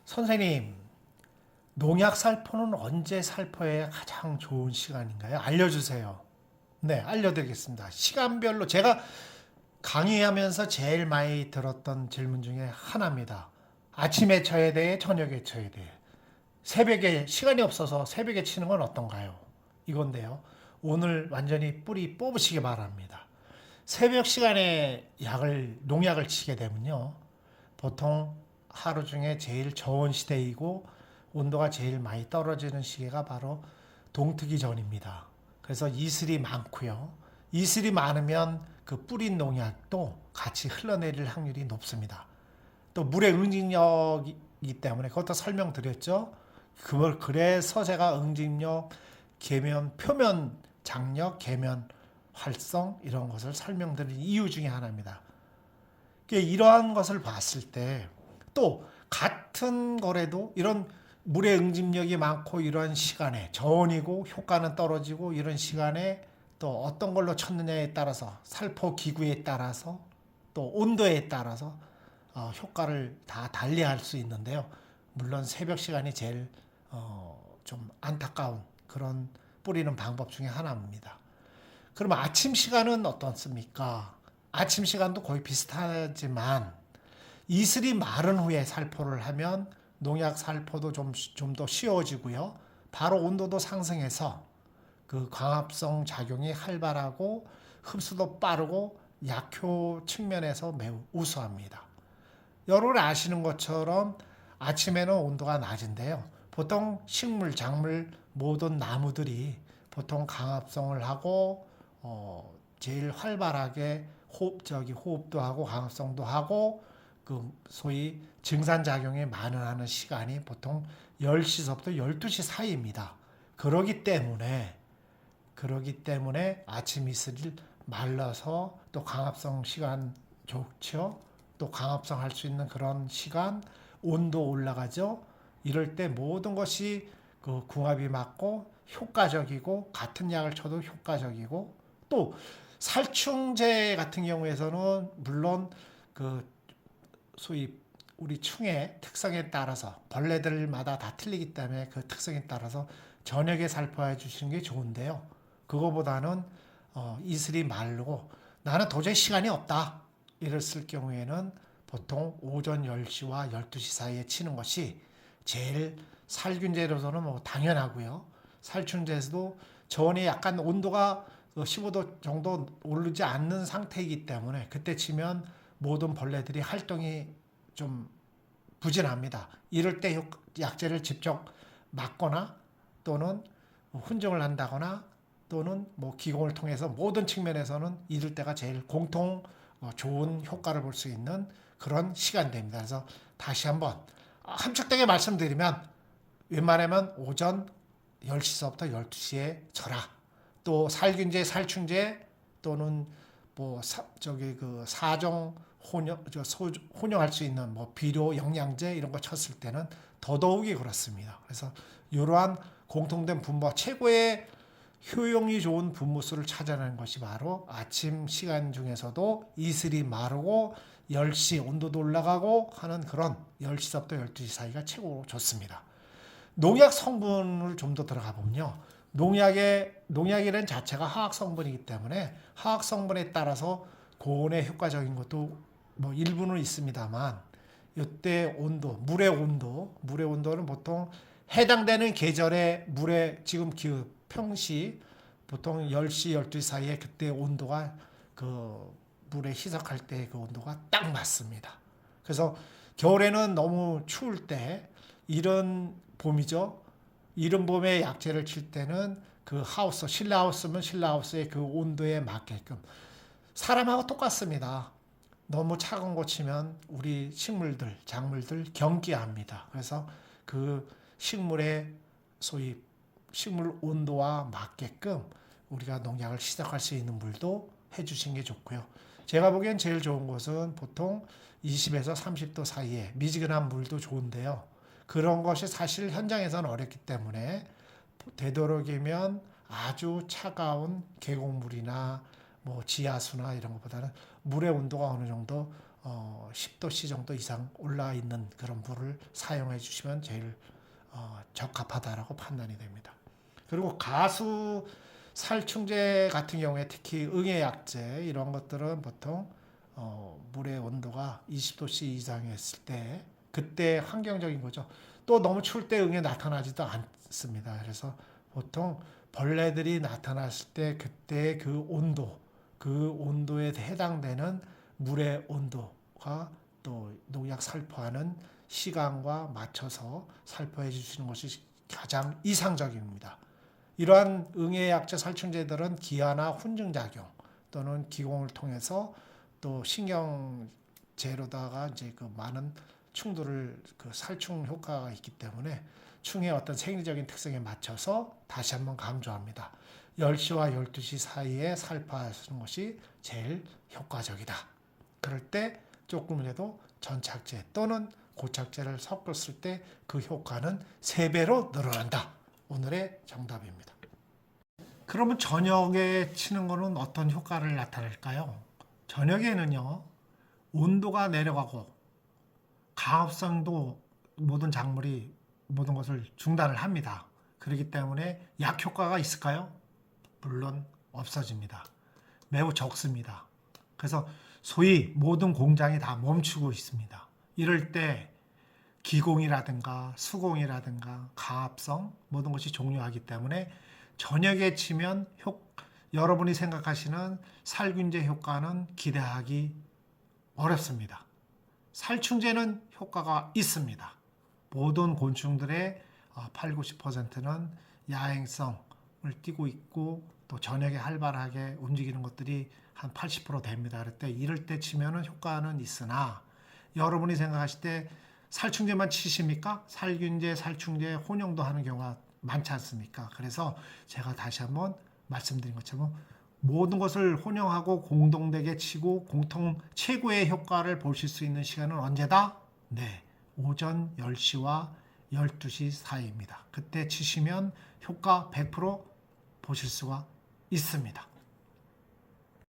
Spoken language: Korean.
선생님, 농약 살포는 언제 살포해야 가장 좋은 시간인가요? 알려주세요. 네, 알려드리겠습니다. 시간별로 제가 강의하면서 제일 많이 들었던 질문 중에 하나입니다. 아침에 쳐야 돼, 저녁에 쳐야 돼. 새벽에 시간이 없어서 새벽에 치는 건 어떤가요? 이건데요. 오늘 완전히 뿌리 뽑으시기 바랍니다. 새벽 시간에 농약을 치게 되면요. 보통 하루 중에 제일 저온 시대이고 온도가 제일 많이 떨어지는 시기가 바로 동트기 전입니다. 그래서 이슬이 많고요. 이슬이 많으면 그 뿌린 농약도 같이 흘러내릴 확률이 높습니다. 또 물의 응집력이기 때문에 그것도 설명드렸죠. 그걸 그래서 제가 응집력, 계면, 표면 장력, 계면 활성 이런 것을 설명드린 이유 중에 하나입니다. 이러한 것을 봤을 때 또 같은 거래도 이런 물의 응집력이 많고 이런 시간에 저온이고 효과는 떨어지고 이런 시간에 또 어떤 걸로 쳤느냐에 따라서 살포 기구에 따라서 또 온도에 따라서 효과를 다 달리할 수 있는데요. 물론 새벽 시간이 제일 좀 안타까운 그런 뿌리는 방법 중에 하나입니다. 그러면 아침 시간은 어떻습니까? 아침 시간도 거의 비슷하지만 이슬이 마른 후에 살포를 하면 농약 살포도 좀 더 쉬워지고요. 바로 온도도 상승해서 그 광합성 작용이 활발하고 흡수도 빠르고 약효 측면에서 매우 우수합니다. 여러분 아시는 것처럼 아침에는 온도가 낮은데요. 보통 식물, 작물, 모든 나무들이 보통 강합성을 하고 제일 활발하게 호흡도 하고 강합성도 하고 그 소위 증산작용이 많은 시간이 보통 10시서부터 12시 사이입니다. 그러기 때문에 아침 이슬을 말라서 또 강합성 시간 좋죠. 또 강합성 할 수 있는 그런 시간, 온도 올라가죠. 이럴 때 모든 것이 그 궁합이 맞고 효과적이고 같은 약을 쳐도 효과적이고 또 살충제 같은 경우에서는 물론 그 소위 우리 충의 특성에 따라서 벌레들마다 다 틀리기 때문에 그 특성에 따라서 저녁에 살포해 주시는 게 좋은데요. 그거보다는 이슬이 마르고 나는 도저히 시간이 없다 이랬을 경우에는 보통 오전 10시와 12시 사이에 치는 것이 제일 살균제로서는 뭐 당연하고요. 살충제에서도 저온이 약간 온도가 15도 정도 오르지 않는 상태이기 때문에 그때 치면 모든 벌레들이 활동이 좀 부진합니다. 이럴 때 약제를 직접 맞거나 또는 훈정을 한다거나 또는 뭐 기공을 통해서 모든 측면에서는 이럴 때가 제일 공통 좋은 효과를 볼 수 있는 그런 시간대입니다. 그래서 다시 한번 함축되게 말씀드리면 웬만하면 오전 10시서부터 12시에 쳐라. 또 살균제, 살충제 또는 뭐 저기 그 사정 혼용할 수 있는 뭐 비료, 영양제 이런 거 쳤을 때는 더더욱이 그렇습니다. 그래서 이러한 공통된 분모 최고의 효용이 좋은 분무수를 찾아내는 것이 바로 아침 시간 중에서도 이슬이 마르고 10시 온도도 올라가고 하는 그런 10시부터 12시 사이가 최고 좋습니다. 농약 성분을 좀 더 들어가 보면요. 농약이라는 자체가 화학 성분이기 때문에 화학 성분에 따라서 고온에 효과적인 것도 뭐 일부는 있습니다만 이때 물의 온도는 보통 해당되는 계절의 물의 지금 기후 평시 보통 10시, 12시 사이에 그때 온도가 그 물에 희석할 때 그 온도가 딱 맞습니다. 그래서 겨울에는 너무 추울 때 이런 봄이죠. 이런 봄에 약재를 칠 때는 그 실내 하우스면 실내 하우스의 그 온도에 맞게끔 사람하고 똑같습니다. 너무 차가운 거 치면 우리 식물들, 작물들 경기합니다. 그래서 그 식물의 소위 식물 온도와 맞게끔 우리가 농약을 시작할 수 있는 물도 해주신 게 좋고요. 제가 보기엔 제일 좋은 것은 보통 20에서 30도 사이에 미지근한 물도 좋은데요. 그런 것이 사실 현장에서는 어렵기 때문에 되도록이면 아주 차가운 계곡물이나 뭐 지하수나 이런 것보다는 물의 온도가 어느 정도 10도씨 정도 이상 올라 있는 그런 물을 사용해 주시면 제일 적합하다라고 판단이 됩니다. 그리고 가수 살충제 같은 경우에 특히 응애약제 이런 것들은 보통 물의 온도가 20도씨 이상이었을 때 그때 환경적인 거죠. 또 너무 추울 때 응애 나타나지도 않습니다. 그래서 보통 벌레들이 나타났을 때 그때 그 온도에 해당되는 물의 온도가 또 농약 살포하는 시간과 맞춰서 살포해 주시는 것이 가장 이상적입니다. 이러한 응애약제 살충제들은 기화나 훈증작용 또는 기공을 통해서 또 신경제로다가 이제 그 많은 충돌을 그 살충 효과가 있기 때문에 충의 어떤 생리적인 특성에 맞춰서 다시 한번 강조합니다. 10시와 12시 사이에 살포하시는 것이 제일 효과적이다. 그럴 때 조금이라도 전착제 또는 고착제를 섞었을 때 그 효과는 3배로 늘어난다. 오늘의 정답입니다. 그러면 저녁에 치는 거는 어떤 효과를 나타낼까요? 저녁에는요, 온도가 내려가고 강합성도 모든 작물이 모든 것을 중단을 합니다. 그렇기 때문에 약 효과가 있을까요? 물론 없어집니다. 매우 적습니다. 그래서 소위 모든 공장이 다 멈추고 있습니다. 이럴 때 기공이라든가 수공이라든가 강합성 모든 것이 종료하기 때문에 저녁에 치면 여러분이 생각하시는 살균제 효과는 기대하기 어렵습니다. 살충제는 효과가 있습니다. 모든 곤충들의 8, 90%는 야행성을 띠고 있고 또 저녁에 활발하게 움직이는 것들이 한 80% 됩니다. 이럴 때 치면은 효과는 있으나 여러분이 생각하실 때 살충제만 치십니까? 살균제, 살충제 혼용도 하는 경우가 많지 않습니까? 그래서 제가 다시 한번 말씀드린 것처럼 모든 것을 혼용하고 공동되게 치고 공통 최고의 효과를 보실 수 있는 시간은 언제다? 네, 오전 10시와 12시 사이입니다. 그때 치시면 효과 100% 보실 수가 있습니다.